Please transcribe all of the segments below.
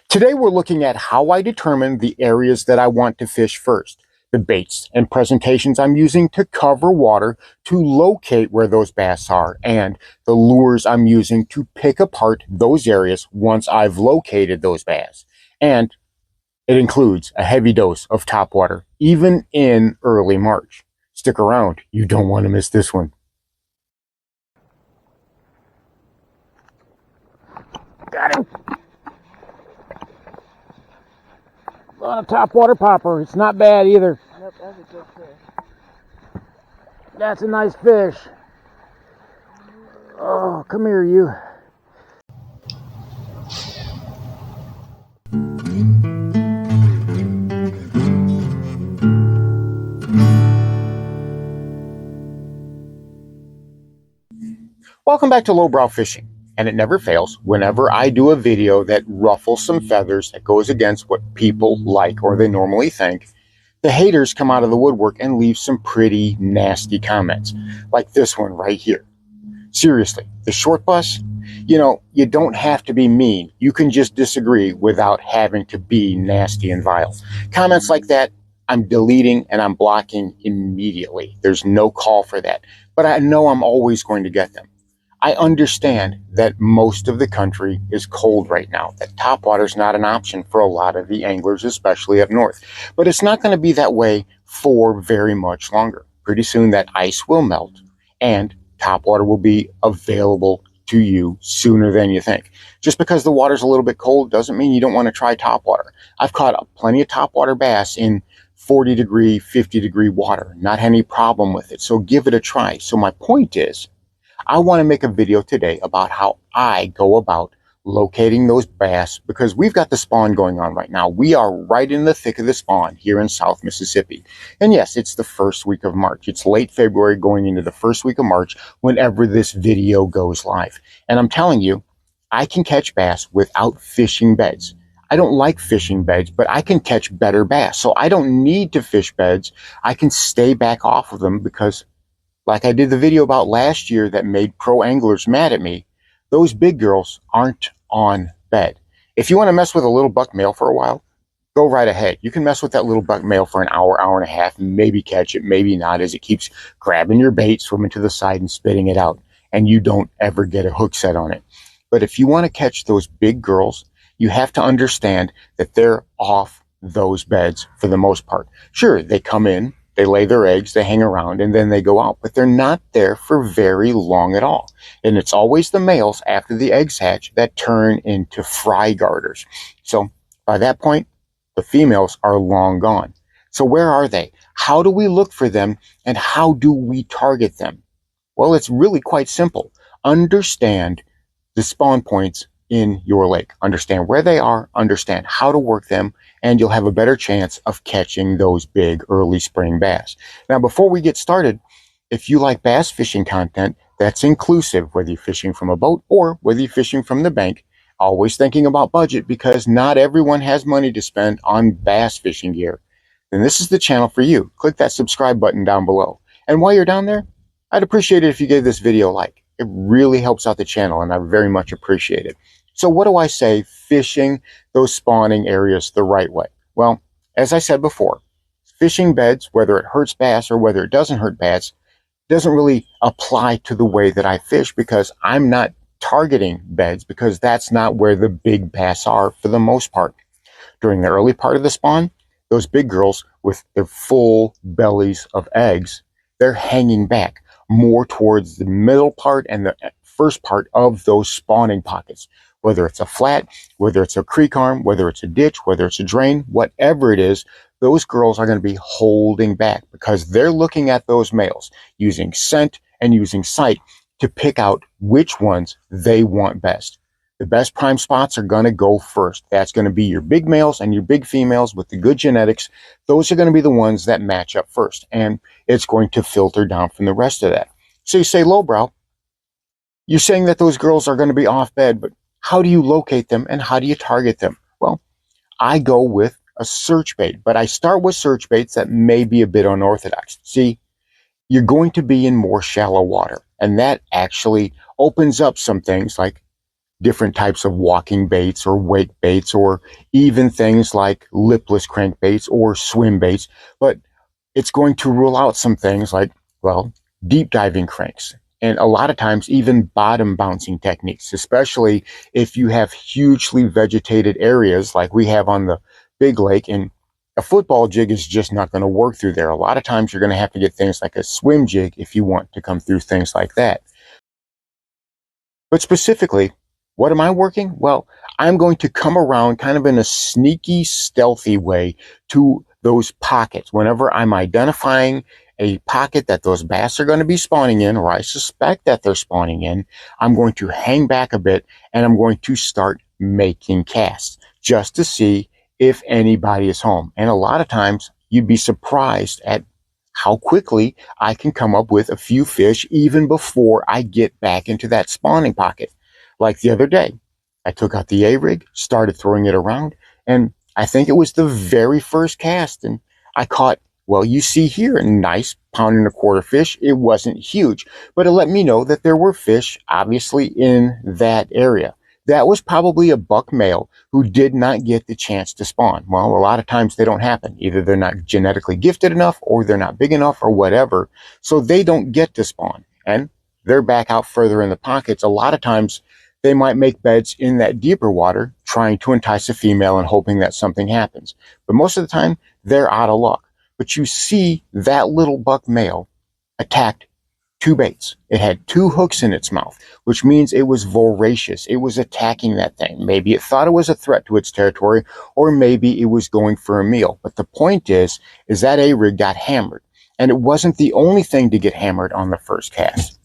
Today we're looking at how I determine the areas that I want to fish first, the baits and presentations I'm using to cover water to locate where those bass are, and the lures I'm using to pick apart those areas once I've located those bass. And it includes a heavy dose of topwater, even in early March. Stick around, you don't want to miss this one. Got him! On a topwater popper. It's not bad either. Yep, that's a good fish. That's a nice fish. Oh, come here, you. Welcome back to Lowbrow Fishing. And it never fails, whenever I do a video that ruffles some feathers, that goes against what people like or they normally think, the haters come out of the woodwork and leave some pretty nasty comments, like this one right here. Seriously, the short bus? You don't have to be mean. You can just disagree without having to be nasty and vile. Comments like that, I'm deleting and I'm blocking immediately. There's no call for that. But I know I'm always going to get them. I understand that most of the country is cold right now, that topwater is not an option for a lot of the anglers, especially up north. But it's not going to be that way for very much longer. Pretty soon that ice will melt and topwater will be available to you sooner than you think. Just because the water's a little bit cold doesn't mean you don't want to try topwater. I've caught plenty of topwater bass in 40 degree, 50 degree water. Not any problem with it. So give it a try. So my point is, I want to make a video today about how I go about locating those bass because we've got the spawn going on right now. We are right in the thick of the spawn here in South Mississippi. And yes, it's the first week of March. It's late February going into the first week of March whenever this video goes live. And I'm telling you, I can catch bass without fishing beds. I don't like fishing beds, but I can catch better bass. So I don't need to fish beds. I can stay back off of them because like I did the video about last year that made pro anglers mad at me, those big girls aren't on bed. If you want to mess with a little buck male for a while, go right ahead. You can mess with that little buck male for an hour, hour and a half, maybe catch it, maybe not, as it keeps grabbing your bait, swimming to the side and spitting it out, and you don't ever get a hook set on it. But if you want to catch those big girls, you have to understand that they're off those beds for the most part. Sure, they come in, they lay their eggs, they hang around, and then they go out. But they're not there for very long at all. And it's always the males after the eggs hatch that turn into fry garters. So by that point, the females are long gone. So where are they? How do we look for them? And how do we target them? Well, it's really quite simple. Understand the spawn points in your lake. Understand where they are, understand how to work them, and you'll have a better chance of catching those big early spring bass. Now, before we get started, if you like bass fishing content, that's inclusive, whether you're fishing from a boat or whether you're fishing from the bank, always thinking about budget because not everyone has money to spend on bass fishing gear, then this is the channel for you. Click that subscribe button down below. And while you're down there, I'd appreciate it if you gave this video a like. It really helps out the channel and I very much appreciate it. So what do I say fishing those spawning areas the right way? Well, as I said before, fishing beds, whether it hurts bass or whether it doesn't hurt bass, doesn't really apply to the way that I fish because I'm not targeting beds because that's not where the big bass are for the most part. During the early part of the spawn, those big girls with their full bellies of eggs, they're hanging back more towards the middle part and the first part of those spawning pockets. Whether it's a flat, whether it's a creek arm, whether it's a ditch, whether it's a drain, whatever it is, those girls are going to be holding back because they're looking at those males using scent and using sight to pick out which ones they want best. The best prime spots are going to go first. That's going to be your big males and your big females with the good genetics. Those are going to be the ones that match up first, and it's going to filter down from the rest of that. So you say, lowbrow, you're saying that those girls are going to be off bed, but how do you locate them and how do you target them? Well, I go with a search bait, but I start with search baits that may be a bit unorthodox. See, you're going to be in more shallow water, and that actually opens up some things like different types of walking baits or wake baits, or even things like lipless crankbaits or swim baits. But it's going to rule out some things like, well, deep diving cranks. And a lot of times even bottom bouncing techniques, especially if you have hugely vegetated areas like we have on the big lake, and a football jig is just not going to work through there. A lot of times you're going to have to get things like a swim jig if you want to come through things like that. But specifically, what am I working? Well, I'm going to come around kind of in a sneaky, stealthy way to those pockets. Whenever I'm identifying a pocket that those bass are going to be spawning in, or I suspect that they're spawning in, I'm going to hang back a bit and I'm going to start making casts just to see if anybody is home. And a lot of times you'd be surprised at how quickly I can come up with a few fish even before I get back into that spawning pocket. Like the other day, I took out the A-rig, started throwing it around, and I think it was the very first cast, and I caught, well, you see here, a nice £1.25 fish. It wasn't huge, but it let me know that there were fish, obviously, in that area. That was probably a buck male who did not get the chance to spawn. Well, a lot of times they don't happen. Either they're not genetically gifted enough, or they're not big enough, or whatever, so they don't get to spawn. And they're back out further in the pockets. A lot of times they might make beds in that deeper water, trying to entice a female and hoping that something happens. But most of the time, they're out of luck. But you see that little buck male attacked 2 baits. It had 2 hooks in its mouth, which means it was voracious. It was attacking that thing. Maybe it thought it was a threat to its territory, or maybe it was going for a meal. But the point is that A-rig got hammered. And it wasn't the only thing to get hammered on the first cast.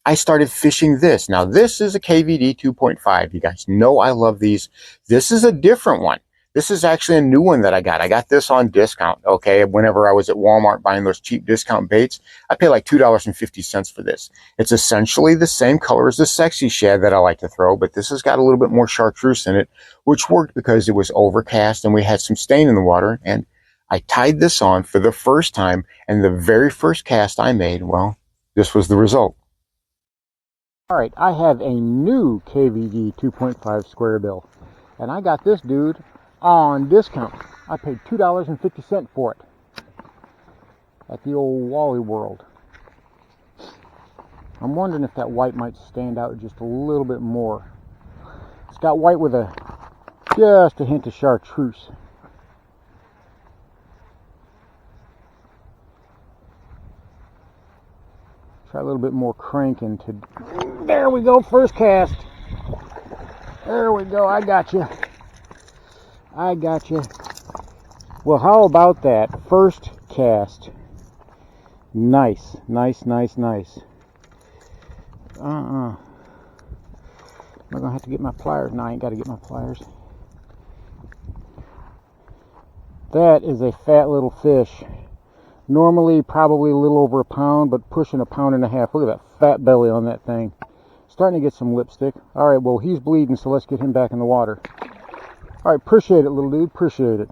I started fishing this. Now, this is a KVD 2.5. You guys know I love these. This is a different one. This is actually a new one that I got. I got this on discount, okay? Whenever I was at Walmart buying those cheap discount baits, I paid like $2.50 for this. It's essentially the same color as the Sexy Shad that I like to throw, but this has got a little bit more chartreuse in it, which worked because it was overcast and we had some stain in the water. And I tied this on for the first time, and the very first cast I made, well, this was the result. All right, I have a new KVD 2.5 square bill, and I got this dude on discount. I paid $2.50 for it at the old Wally World. I'm wondering if that white might stand out just a little bit more. It's got white with just a hint of chartreuse. Try a little bit more cranking to... There we go, first cast. There we go, I got you. I got you. Well, how about that? First cast. Nice, nice, nice, nice. Am I going to have to get my pliers? No, I ain't got to get my pliers. That is a fat little fish. Normally probably a little over a pound, but pushing 1.5 pounds. Look at that fat belly on that thing. Starting to get some lipstick. All right, well, he's bleeding, so let's get him back in the water. All right, appreciate it, little dude. Appreciate it.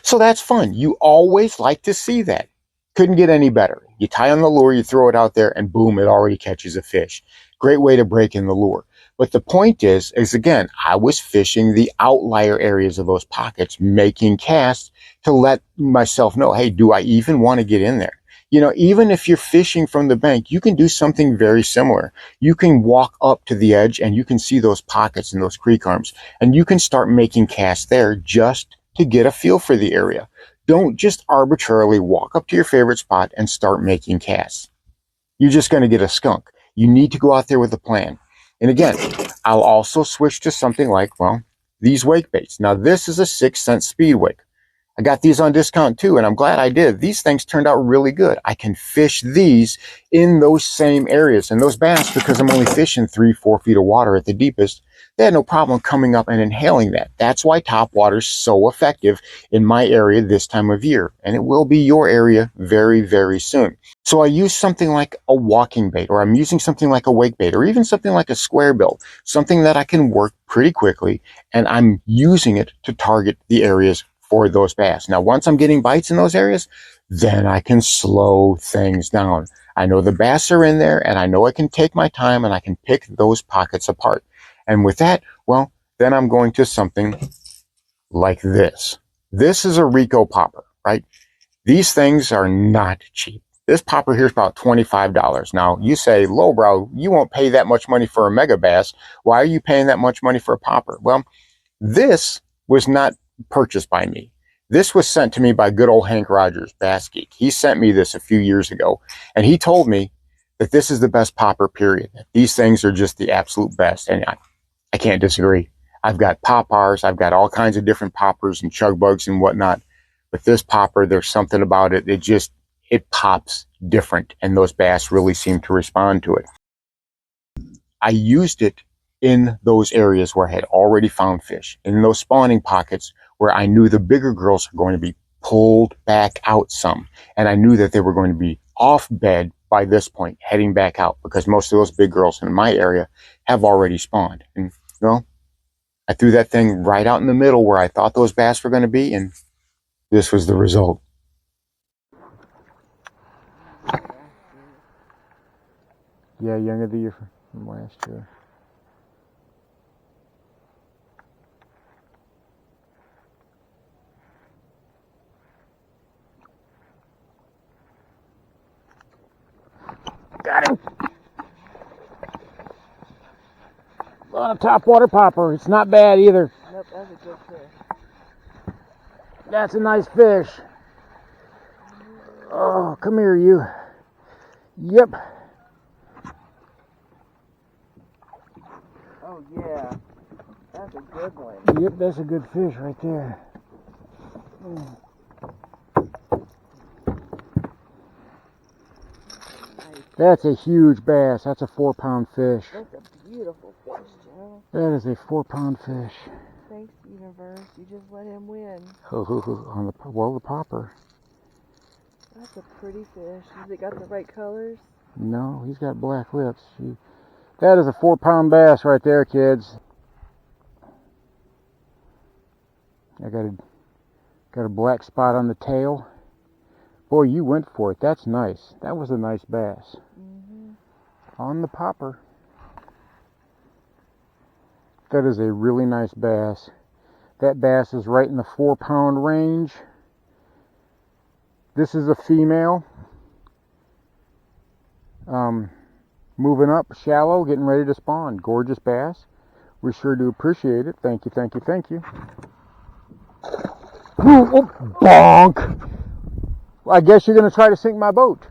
So that's fun. You always like to see that. Couldn't get any better. You tie on the lure, you throw it out there, and boom, it already catches a fish. Great way to break in the lure. But the point is again, I was fishing the outlier areas of those pockets, making casts to let myself know, hey, do I even want to get in there? You know, even if you're fishing from the bank, you can do something very similar. You can walk up to the edge and you can see those pockets and those creek arms, and you can start making casts there just to get a feel for the area. Don't just arbitrarily walk up to your favorite spot and start making casts. You're just going to get a skunk. You need to go out there with a plan. And again, I'll also switch to something like, well, these wake baits. Now, this is a 6-cent speed wake. I got these on discount too, and I'm glad I did. These things turned out really good. I can fish these in those same areas. And those bass, because I'm only fishing 3-4 feet of water at the deepest, they had no problem coming up and inhaling that. That's why top water's so effective in my area this time of year. And it will be your area very, very soon. So I use something like a walking bait, or I'm using something like a wake bait, or even something like a square bill, something that I can work pretty quickly, and I'm using it to target the areas for those bass. Now, once I'm getting bites in those areas, then I can slow things down. I know the bass are in there, and I know I can take my time and I can pick those pockets apart. And with that, well, then I'm going to something like this. This is a Rico popper, right? These things are not cheap. This popper here is about $25. Now, you say, lowbrow, you won't pay that much money for a mega bass. Why are you paying that much money for a popper? Well, this was not purchased by me. This was sent to me by good old Hank Rogers, Bass Geek. He sent me this a few years ago, and he told me that this is the best popper, period. These things are just the absolute best, and I can't disagree. I've got poppers, I've got all kinds of different poppers and chug bugs and whatnot. But this popper, there's something about it. It pops different, and those bass really seem to respond to it. I used it in those areas where I had already found fish, in those spawning pockets where I knew the bigger girls are going to be pulled back out some, and I knew that they were going to be off bed by this point, heading back out, because most of those big girls in my area have already spawned. And well, I threw that thing right out in the middle where I thought those bass were going to be, and this was the result. Yeah, young of the year from last year. Got him! On a topwater popper. It's not bad either. Nope, that's a good fish. That's a nice fish. Oh, come here, you. Yep. Oh yeah, that's a good one. Yep, that's a good fish right there. That's a huge bass. That's a 4-pound fish. That's a beautiful fish, Joe. That is a 4-pound fish. Thanks, universe. You just let him win. On the popper. That's a pretty fish. Has it got the right colors? No, he's got black lips. That is a 4-pound bass right there, kids. I got a black spot on the tail. Boy, you went for it. That's nice. That was a nice bass. On the popper. That is a really nice bass. That bass is right in the 4-pound range. This is a female. Moving up, shallow, getting ready to spawn. Gorgeous bass. We sure do appreciate it. Thank you, thank you, thank you. Ooh, bonk! Well, I guess you're going to try to sink my boat.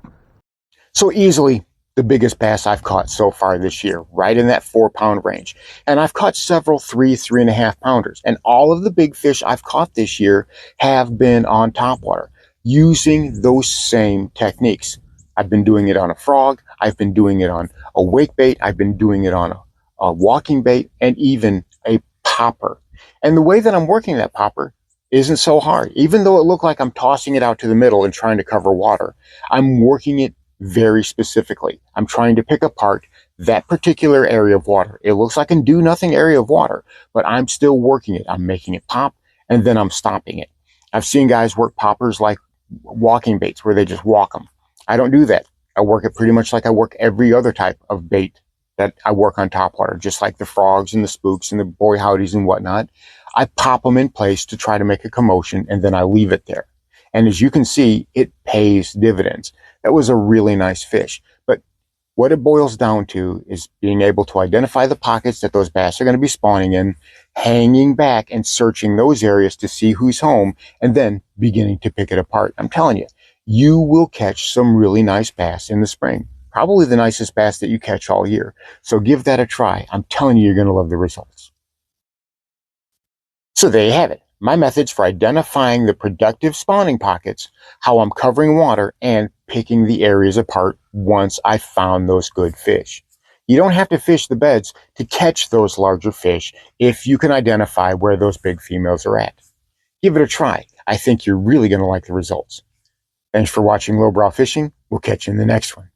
So easily the biggest bass I've caught so far this year, right in that 4-pound range. And I've caught several 3.5 pounders. And all of the big fish I've caught this year have been on topwater, using those same techniques. I've been doing it on a frog. I've been doing it on a wake bait. I've been doing it on a walking bait, and even a popper. And the way that I'm working that popper isn't so hard. Even though it looked like I'm tossing it out to the middle and trying to cover water, I'm working it very specifically. I'm trying to pick apart that particular area of water. It looks like a do-nothing area of water, but I'm still working it. I'm making it pop, and then I'm stopping it. I've seen guys work poppers like walking baits, where they just walk them. I don't do that. I work it pretty much like I work every other type of bait that I work on topwater, just like the frogs and the spooks and the boy howdies and whatnot. I pop them in place to try to make a commotion, and then I leave it there. And as you can see, it pays dividends. That was a really nice fish. But what it boils down to is being able to identify the pockets that those bass are going to be spawning in, hanging back and searching those areas to see who's home, and then beginning to pick it apart. I'm telling you, you will catch some really nice bass in the spring. Probably the nicest bass that you catch all year. So give that a try. I'm telling you, you're going to love the results. So there you have it. My methods for identifying the productive spawning pockets, how I'm covering water, and picking the areas apart once I found those good fish. You don't have to fish the beds to catch those larger fish if you can identify where those big females are at. Give it a try. I think you're really going to like the results. Thanks for watching Lowbrow Fishing. We'll catch you in the next one.